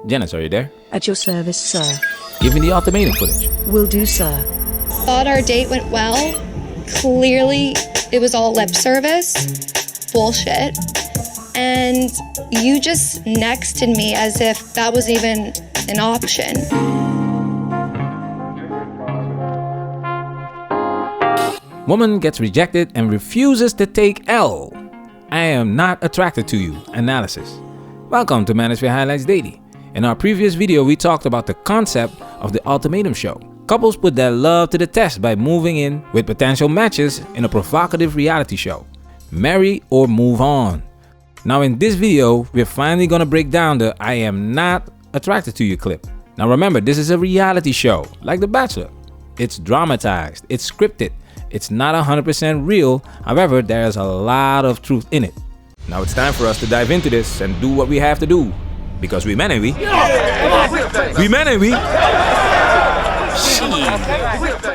Janice, are you there? At your service, sir. Give me the ultimatum footage. Will do, sir. Thought our date went well. Clearly, it was all lip service. Bullshit. And you just nexted me as if that was even an option. Woman gets rejected and refuses to take L. I am not attracted to you analysis. Welcome to Manosphere Highlights Daily. In our previous video, we talked about the concept of the ultimatum show. Couples put their love to the test by moving in with potential matches in a provocative reality show. Marry or move on. Now in this video, we're finally gonna break down the I am not attracted to you clip. Now remember, this is a reality show, like The Bachelor. It's dramatized, it's scripted, it's not 100% real, however, there's a lot of truth in it. Now it's time for us to dive into this and do what we have to do. Because we men and we. We men and we.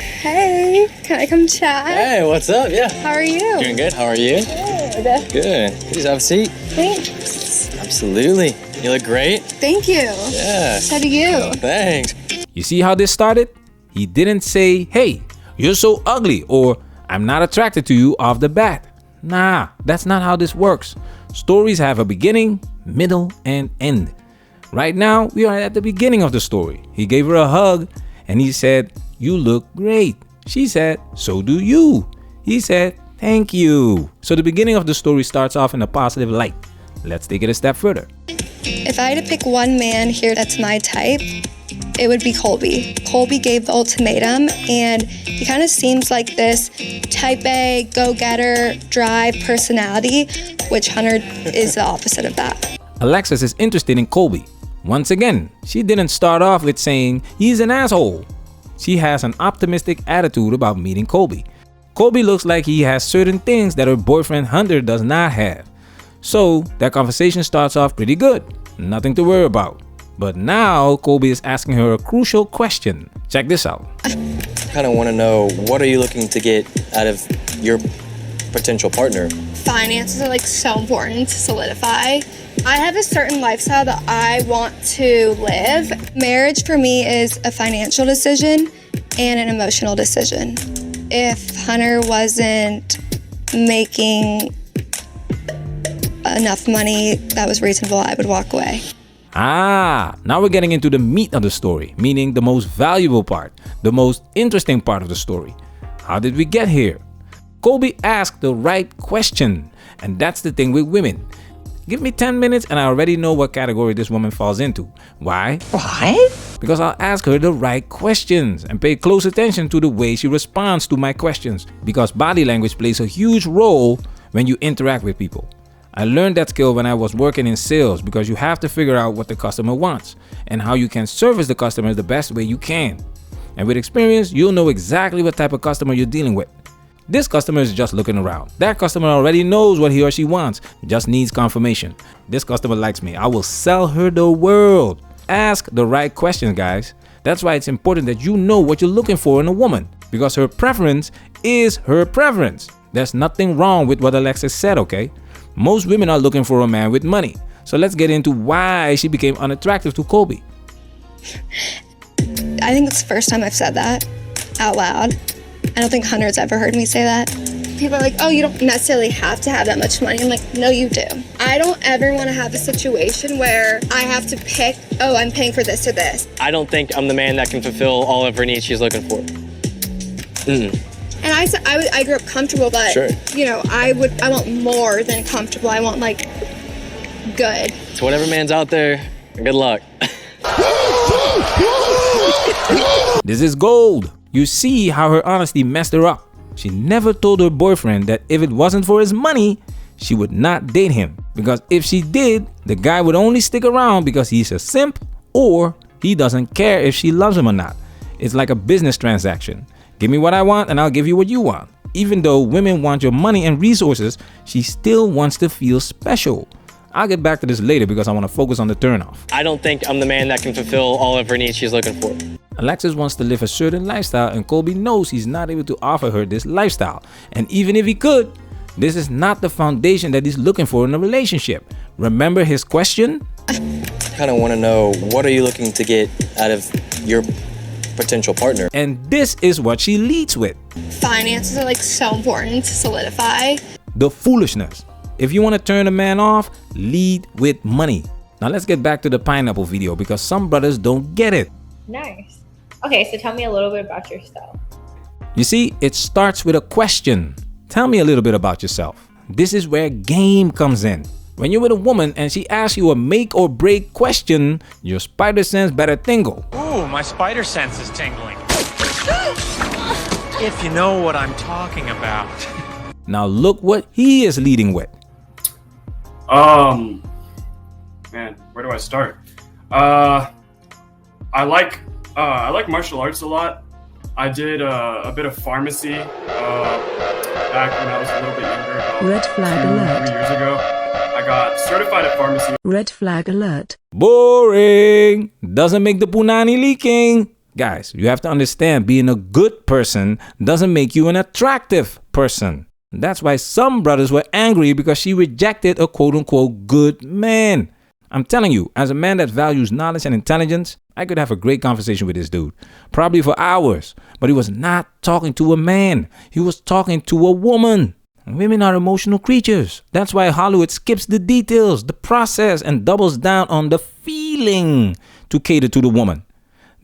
Hey, can I come chat? Hey, what's up? Yeah. How are you? Doing good. How are you? Good. Good. Please have a seat. Thanks. Absolutely. You look great. Thank you. Yeah. So do you. Thanks. You see how this started? He didn't say, hey, you're so ugly, or I'm not attracted to you off the bat. Nah, that's not how this works. Stories have a beginning, middle, and end. Right now, we are at the beginning of the story. He gave her a hug and he said, you look great. She said, so do you. He said, thank you. So the beginning of the story starts off in a positive light. Let's take it a step further. If I had to pick one man here that's my type, it would be Colby. Colby gave the ultimatum, and he kind of seems like this type A, go-getter, drive personality, which Hunter is the opposite of that. Alexis is interested in Colby. Once again, she didn't start off with saying he's an asshole. She has an optimistic attitude about meeting Colby. Colby looks like he has certain things that her boyfriend Hunter does not have. So that conversation starts off pretty good. Nothing to worry about. But now Colby is asking her a crucial question. Check this out. I kind of want to know, what are you looking to get out of your potential partner? Finances are like so important to solidify. I have a certain lifestyle that I want to live. Marriage for me is a financial decision and an emotional decision. If Hunter wasn't making enough money that was reasonable, I would walk away. Now we're getting into the meat of the story, meaning the most valuable part, the most interesting part of the story. How did we get here? Colby asked the right question, and that's the thing with women. Give me 10 minutes and I already know what category this woman falls into. Why? Why? Because I'll ask her the right questions and pay close attention to the way she responds to my questions, because body language plays a huge role when you interact with people. I learned that skill when I was working in sales, because you have to figure out what the customer wants and how you can service the customer the best way you can. And with experience, you'll know exactly what type of customer you're dealing with. This customer is just looking around. That customer already knows what he or she wants, just needs confirmation. This customer likes me. I will sell her the world. Ask the right questions, guys. That's why it's important that you know what you're looking for in a woman, because her preference is her preference. There's nothing wrong with what Alexis said, okay? Most women are looking for a man with money. So let's get into why she became unattractive to Colby. I think it's the first time I've said that out loud. I don't think Hunter's ever heard me say that. People are like, oh, you don't necessarily have to have that much money. I'm like, no, you do. I don't ever want to have a situation where I have to pick, oh, I'm paying for this or this. I don't think I'm the man that can fulfill all of her needs she's looking for. And I grew up comfortable, but Sure. you know, I want more than comfortable. I want like good. So whatever man's out there, good luck. This is gold. You see how her honesty messed her up. She never told her boyfriend that if it wasn't for his money, she would not date him. Because if she did, the guy would only stick around because he's a simp, or he doesn't care if she loves him or not. It's like a business transaction. Give me what I want and I'll give you what you want. Even though women want your money and resources, she still wants to feel special. I'll get back to this later because I want to focus on the turnoff. I don't think I'm the man that can fulfill all of her needs she's looking for. Alexis wants to live a certain lifestyle, and Colby knows he's not able to offer her this lifestyle. And even if he could, this is not the foundation that he's looking for in a relationship. Remember his question? Kind of want to know, what are you looking to get out of your potential partner? And this is what she leads with. Finances are like so important to solidify. The foolishness. If you want to turn a man off, lead with money. Now let's get back to the pineapple video because some brothers don't get it. Nice. Okay, so tell me a little bit about yourself. You see, it starts with a question. Tell me a little bit about yourself. This is where game comes in. When you're with a woman and she asks you a make or break question, your spider sense better tingle. Ooh, my spider sense is tingling. If you know what I'm talking about. Now look what he is leading with. Man, where do I start? I like martial arts a lot. I did a bit of pharmacy back when I was a little bit younger, about Red flag alert. 3 years ago. I got certified at pharmacy. Red flag alert. Boring. Doesn't make the punani leaking. Guys, you have to understand, being a good person doesn't make you an attractive person. That's why some brothers were angry because she rejected a quote-unquote good man. I'm telling you, as a man that values knowledge and intelligence, I could have a great conversation with this dude, probably for hours, but he was not talking to a man. He was talking to a woman. Women are emotional creatures. That's why Hollywood skips the details, the process, and doubles down on the feeling to cater to the woman.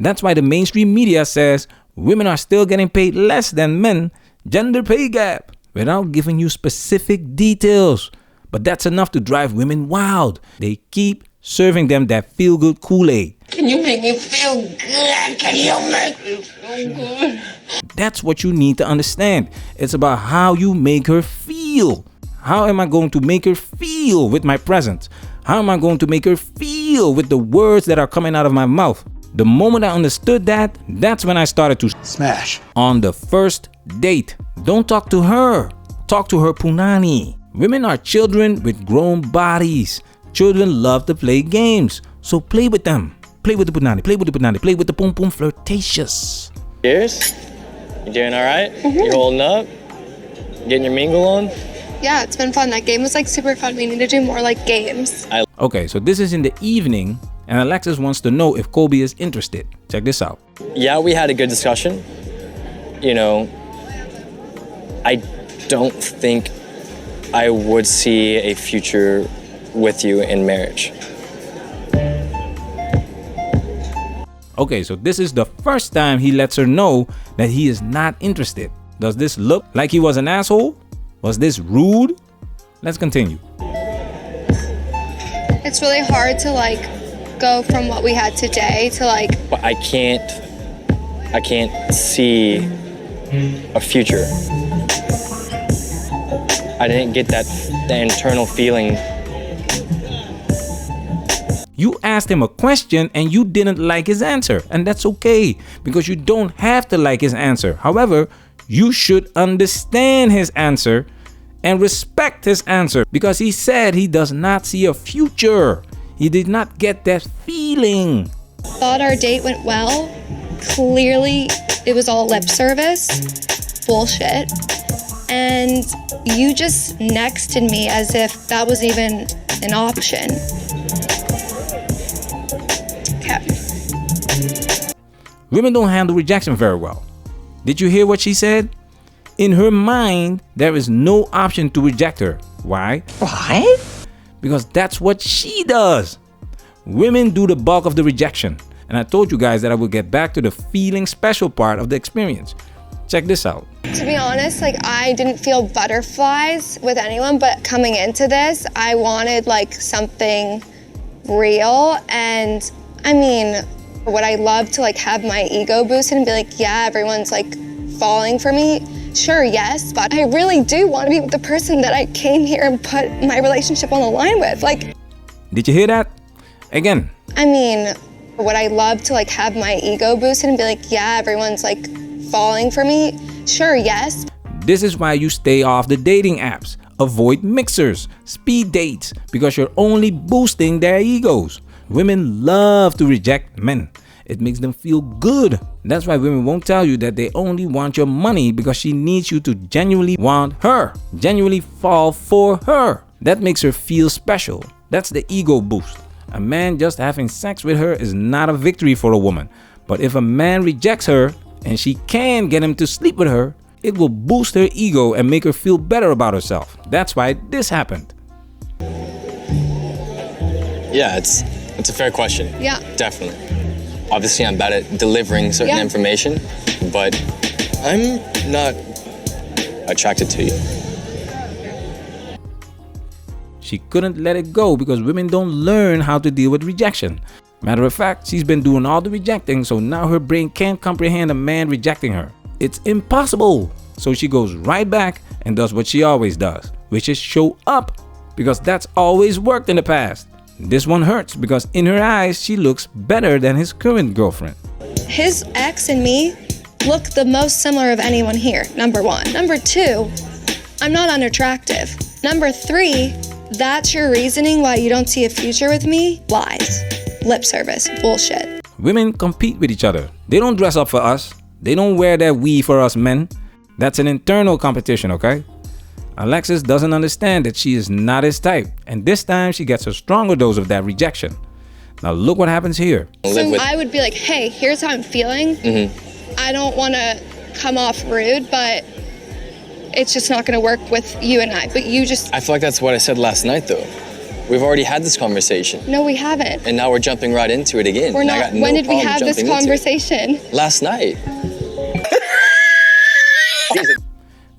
That's why the mainstream media says women are still getting paid less than men, gender pay gap, without giving you specific details. But that's enough to drive women wild. They keep serving them that feel-good Kool-Aid. Can you make me feel good? Can you make me feel good? That's what you need to understand. It's about how you make her feel. How am I going to make her feel with my presence? How am I going to make her feel with the words that are coming out of my mouth? The moment I understood that, that's when I started to smash. On the first date, don't talk to her. Talk to her punani. Women are children with grown bodies. Children love to play games. So play with them. Play with the punani. Play with the punani. Play with the pum pum flirtatious. Cheers. You doing all right? You holding up? Getting your mingle on? Yeah, it's been fun. That game was like super fun. We need to do more like games. Okay, so this is in the evening, and Alexis wants to know if Kobe is interested. Check this out. Yeah, we had a good discussion. You know, I don't think I would see a future with you in marriage. Okay, so this is the first time he lets her know that he is not interested. Does this look like he was an asshole? Was this rude? Let's continue. It's really hard to like go from what we had today to like. But I can't see a future. I didn't get the internal feeling. You asked him a question and you didn't like his answer, and that's okay because you don't have to like his answer. However, you should understand his answer and respect his answer because he said he does not see a future. He did not get that feeling. Thought our date went well. Clearly, it was all lip service. Bullshit. And you just nexted me as if that was even an option. Okay. Women don't handle rejection very well. Did you hear what she said? In her mind, there is no option to reject her. Why? Why? Because that's what she does. Women do the bulk of the rejection. And I told you guys that I would get back to the feeling special part of the experience. Check this out. To be honest, like I didn't feel butterflies with anyone, but coming into this, I wanted like something real. And I mean, would I love to like have my ego boosted and be like, yeah, everyone's like falling for me? Sure, yes, but I really do want to be with the person that I came here and put my relationship on the line with. Like, did you hear that? Again. I mean, would I love to like have my ego boosted and be like, yeah, everyone's like falling for me? Sure, yes. This is why you stay off the dating apps. Avoid mixers, speed dates, because you're only boosting their egos. Women love to reject men. It makes them feel good. That's why women won't tell you that they only want your money because she needs you to genuinely want her, genuinely fall for her. That makes her feel special. That's the ego boost. A man just having sex with her is not a victory for a woman. But if a man rejects her and she can get him to sleep with her, it will boost her ego and make her feel better about herself. That's why this happened. Yeah, it's a fair question. Yeah. Definitely. Obviously, I'm bad at delivering certain information, but I'm not attracted to you. She couldn't let it go because women don't learn how to deal with rejection. Matter of fact, she's been doing all the rejecting, so now her brain can't comprehend a man rejecting her. It's impossible. So she goes right back and does what she always does, which is show up, because that's always worked in the past. This one hurts because in her eyes, she looks better than his current girlfriend. His ex and me look the most similar of anyone here, number one. Number two, I'm not unattractive. Number three, that's your reasoning why you don't see a future with me? Lies. Lip service. Bullshit. Women compete with each other. They don't dress up for us. They don't wear that weave for us men. That's an internal competition, okay? Alexis doesn't understand that she is not his type, and this time she gets a stronger dose of that rejection. Now look what happens here. So I would be like, hey, here's how I'm feeling. I don't want to come off rude, but it's just not going to work with you and I. But you just... I feel like that's what I said last night, though. We've already had this conversation. No, we haven't. And now we're jumping right into it again. We're not. When did we have this conversation? Last night.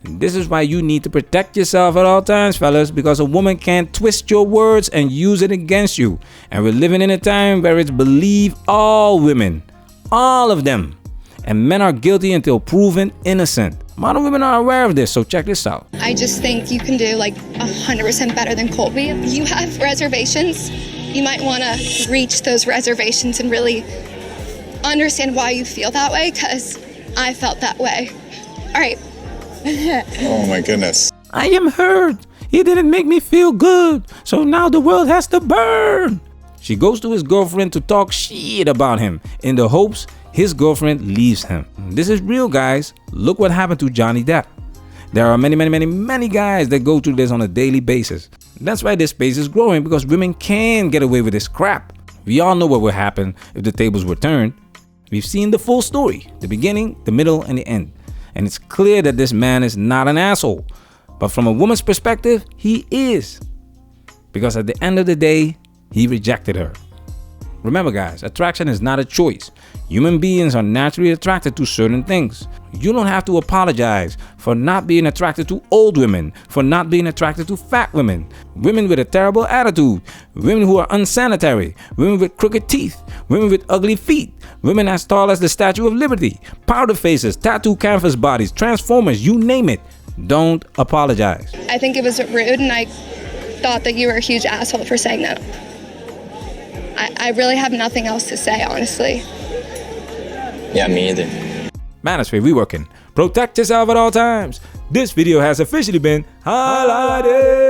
This is why you need to protect yourself at all times, fellas, because a woman can't twist your words and use it against you. And we're living in a time where it's believe all women, all of them. And men are guilty until proven innocent. Modern women are aware of this, so check this out. I just think you can do like 100% better than Colby. You have reservations. You might want to reach those reservations and really understand why you feel that way, because I felt that way. All right. Oh my goodness. I am hurt. He didn't make me feel good, so now the world has to burn. She goes to his girlfriend to talk shit about him in the hopes his girlfriend leaves him. This is real, guys. Look what happened to Johnny Depp. There are many guys that go through this on a daily basis. That's why this space is growing, because women can get away with this crap. We all know what would happen if the tables were turned. We've seen the full story, the beginning, the middle, and the end. And it's clear that this man is not an asshole. But from a woman's perspective, he is. Because at the end of the day, he rejected her. Remember, guys, attraction is not a choice. Human beings are naturally attracted to certain things. You don't have to apologize for not being attracted to old women, for not being attracted to fat women, women with a terrible attitude, women who are unsanitary, women with crooked teeth, women with ugly feet, women as tall as the Statue of Liberty, powder faces, tattoo canvas bodies, transformers, you name it. Don't apologize. I think it was rude, and I thought that you were a huge asshole for saying that. I really have nothing else to say, honestly. Yeah, me either. Manosphere, we working. Protect yourself at all times. This video has officially been highlighted.